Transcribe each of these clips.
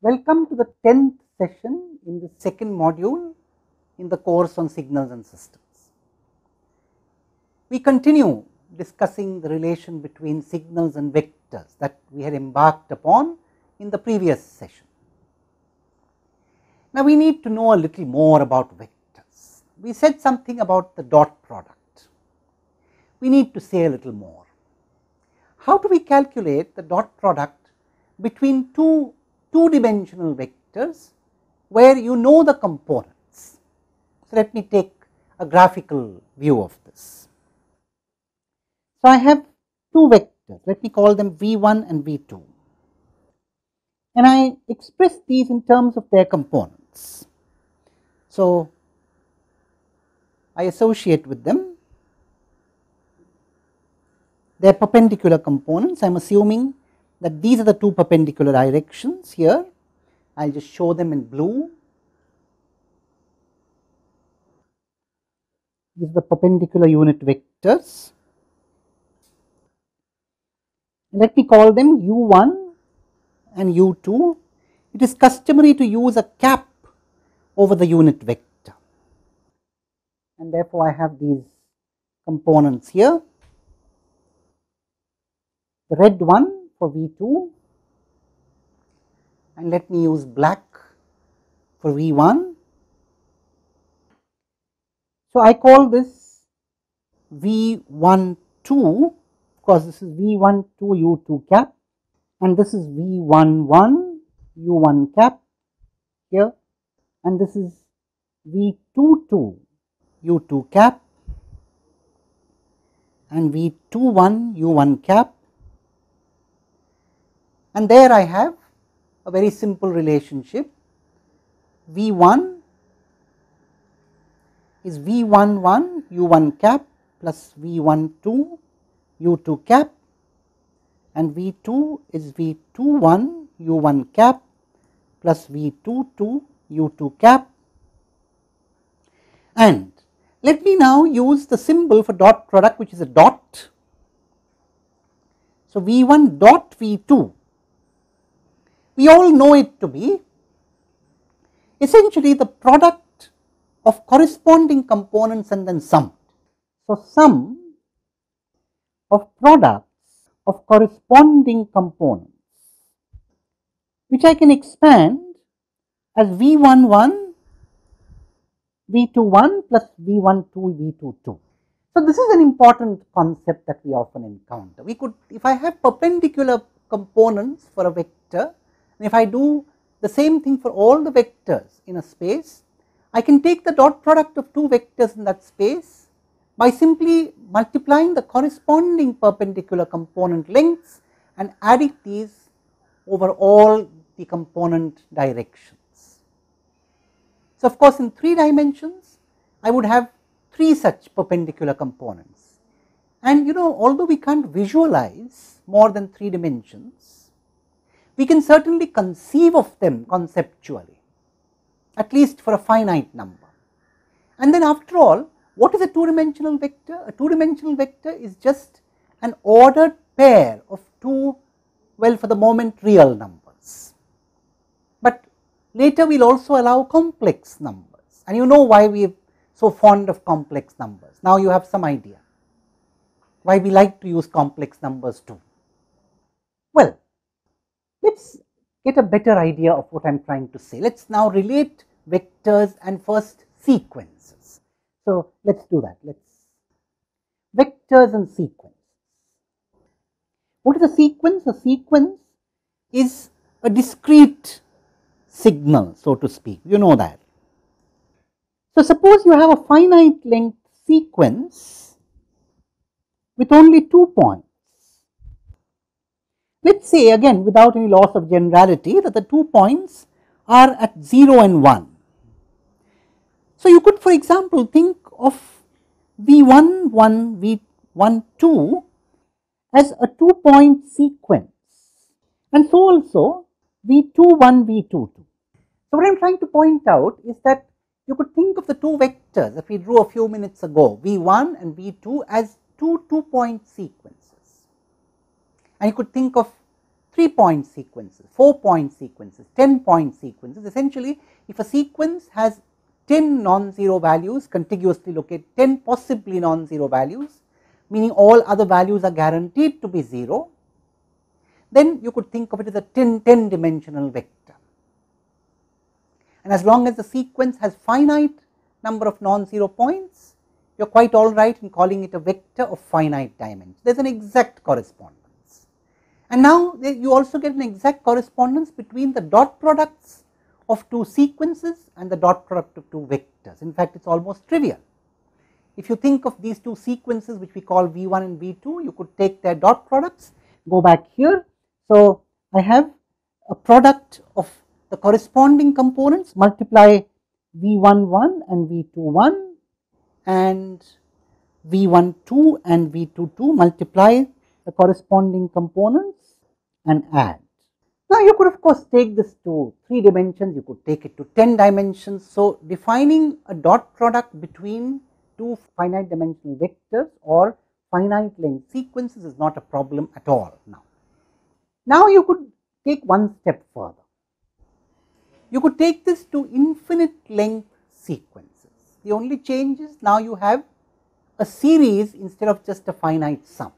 Welcome to the 10th session in the second module in the course on signals and systems. We continue discussing the relation between signals and vectors that we had embarked upon in the previous session. Now, we need to know a little more about vectors. We said something about the dot product. We need to say a little more. How do we calculate the dot product between two-dimensional vectors where you know the components? So, let me take a graphical view of this. So, I have two vectors, let me call them V1 and V2, and I express these in terms of their components. So, I associate with them their perpendicular components. I am assuming that these are the two perpendicular directions here. I will just show them in blue. These are the perpendicular unit vectors. Let me call them U1 and U2. It is customary to use a cap over the unit vector, and therefore I have these components here. The red one for V2, and let me use black for V1. So, I call this V12 because this is V12 U2 cap, and this is V11 U1 cap here, and this is V22 U2 cap and V21 U1 cap. And there I have a very simple relationship. V1 is V11 U1 cap plus V12 U2 cap, and V2 is V21 U1 cap plus V22 U2 cap. And let me now use the symbol for dot product, which is a dot. So, V1 dot V2, we all know it to be essentially the product of corresponding components and then summed. So, sum of products of corresponding components, which I can expand as V11 V21 plus V12 V22. So, this is an important concept that we often encounter. We could, if I have perpendicular components for a vector, and if I do the same thing for all the vectors in a space, I can take the dot product of two vectors in that space by simply multiplying the corresponding perpendicular component lengths and adding these over all the component directions. So, of course, in 3 dimensions, I would have 3 such perpendicular components, and although we can't visualize more than 3 dimensions, we can certainly conceive of them conceptually, at least for a finite number. And then after all, what is a 2-dimensional vector? A 2-dimensional vector is just an ordered pair of 2, well, for the moment, real numbers. But later we will also allow complex numbers, and you know why we are so fond of complex numbers. Now you have some idea why we like to use complex numbers too. Well, let us get a better idea of what I am trying to say. Let us now relate vectors and first sequences. So, let us do that. Vectors and sequence. What is a sequence? A sequence is a discrete signal, so to speak, you know that. So, suppose you have a finite length sequence with only 2 points. Let us say again, without any loss of generality, that the 2 points are at 0 and 1. So, you could, for example, think of V11 V12 as a 2-point sequence, and so also V21 V22. So, what I am trying to point out is that you could think of the 2 vectors that we drew a few minutes ago, V1 and V2, as 2 2-point sequences, and you could think of 3-point sequences, 4-point sequences, 10-point sequences. Essentially, if a sequence has 10 non-zero values contiguously located, 10 possibly non-zero values, meaning all other values are guaranteed to be 0, then you could think of it as a 10-dimensional vector. And as long as the sequence has finite number of non-zero points, you are quite all right in calling it a vector of finite dimension. There is an exact correspondence. And now you also get an exact correspondence between the dot products of two sequences and the dot product of two vectors. In fact, it is almost trivial. If you think of these two sequences which we call V1 and V2, you could take their dot products, go back here. So, I have a product of the corresponding components, multiply V11 and V21 and V12 and V22, multiply the corresponding components and add. Now, you could of course take this to 3 dimensions, you could take it to 10 dimensions. So, defining a dot product between two finite dimensional vectors or finite length sequences is not a problem at all now. Now, you could take one step further. You could take this to infinite length sequences. The only change is now you have a series instead of just a finite sum.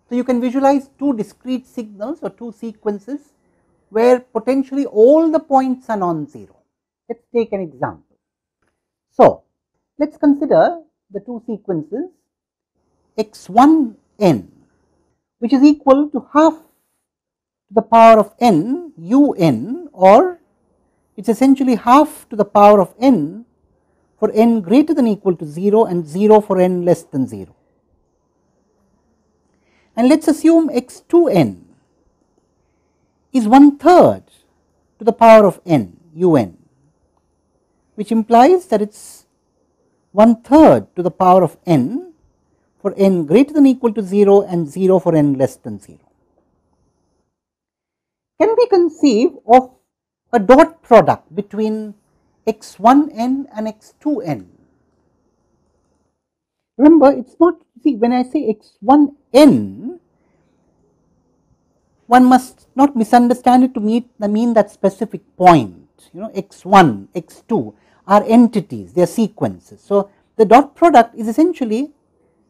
So, you can visualize two discrete signals or two sequences where potentially all the points are non-zero. Let us take an example. So, let us consider the two sequences x1n, which is equal to half to the power of n un, or it is essentially half to the power of n for n greater than or equal to 0 and 0 for n less than 0. And let us assume x2n is 1/3 to the power of n un, which implies that it is 1/3 to the power of n for n greater than or equal to 0 and 0 for n less than 0. Can we conceive of a dot product between x1n and x2n? Remember, it is not, see, when I say x1n, one must not misunderstand it to mean that specific point. You know, x1, x2 are entities, they are sequences. So, the dot product is essentially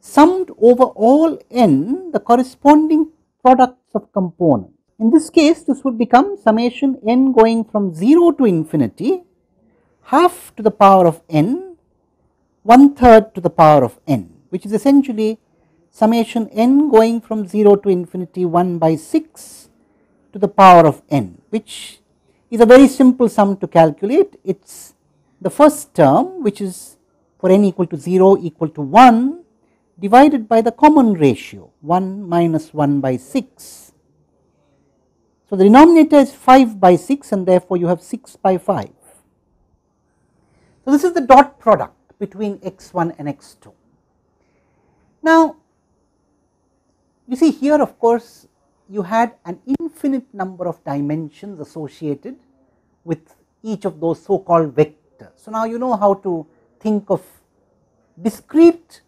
summed over all n the corresponding products of components. In this case, this would become summation n going from 0 to infinity, half to the power of n, 1/3 to the power of n, which is essentially summation n going from 0 to infinity 1/6 to the power of n, which is a very simple sum to calculate. It is the first term, which is for n equal to 0 equal to 1, divided by the common ratio 1 minus 1/6. So, the denominator is 5/6 and therefore, you have 6/5. So, this is the dot product between x1 and x2. Now, you see here, of course, you had an infinite number of dimensions associated with each of those so called vectors. So, now you know how to think of discrete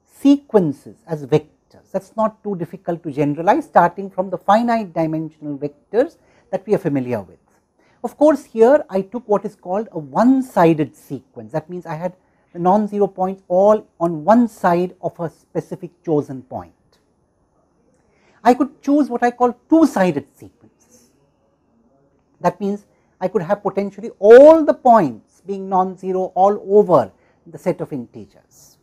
sequences as vectors. That is not too difficult to generalize, starting from the finite dimensional vectors that we are familiar with. Of course, here I took what is called a one-sided sequence. That means I had the non-zero points all on one side of a specific chosen point. I could choose what I call two-sided sequences. That means I could have potentially all the points being non-zero all over the set of integers.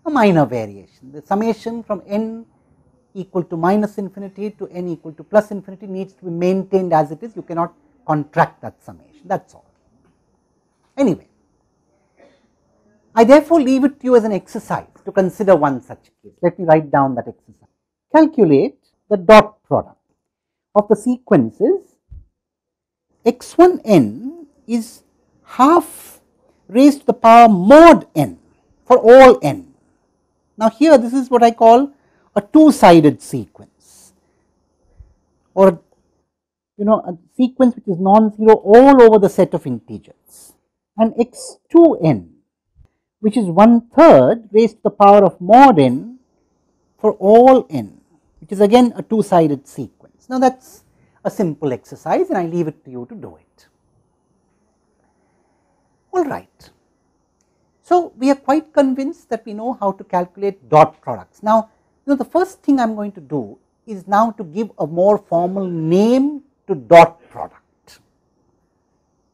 A minor variation, the summation from n equal to minus infinity to n equal to plus infinity needs to be maintained as it is. You cannot contract that summation, that is all. Anyway, I therefore leave it to you as an exercise to consider one such case. Let me write down that exercise. Calculate the dot product of the sequences x1n is half raised to the power mod n for all n. Now, here this is what I call a two-sided sequence, or a sequence which is non-zero all over the set of integers, and x2n, which is 1/3 raised to the power of mod n for all n, which is again a two-sided sequence. Now, that is a simple exercise and I leave it to you to do it. All right. So, we are quite convinced that we know how to calculate dot products. Now, the first thing I am going to do is now to give a more formal name to dot product,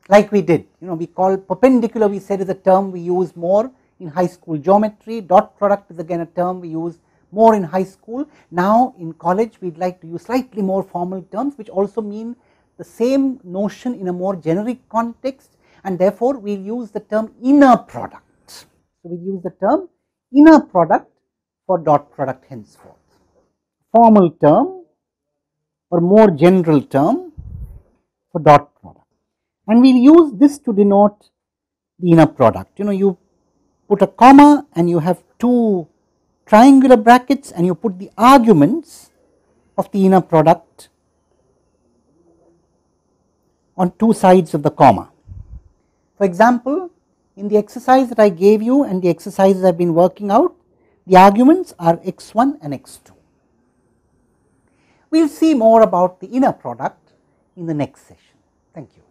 like we did. We call perpendicular, we said, is a term we use more in high school geometry. Dot product is again a term we use more in high school. Now, in college we would like to use slightly more formal terms, which also mean the same notion in a more generic context, and therefore, we will use the term inner product. So, we use the term inner product for dot product henceforth. Formal term or more general term for dot product, and we will use this to denote the inner product. You put a comma and you have two triangular brackets and you put the arguments of the inner product on two sides of the comma. For example, in the exercise that I gave you and the exercises I have been working out, the arguments are x1 and x2. We will see more about the inner product in the next session. Thank you.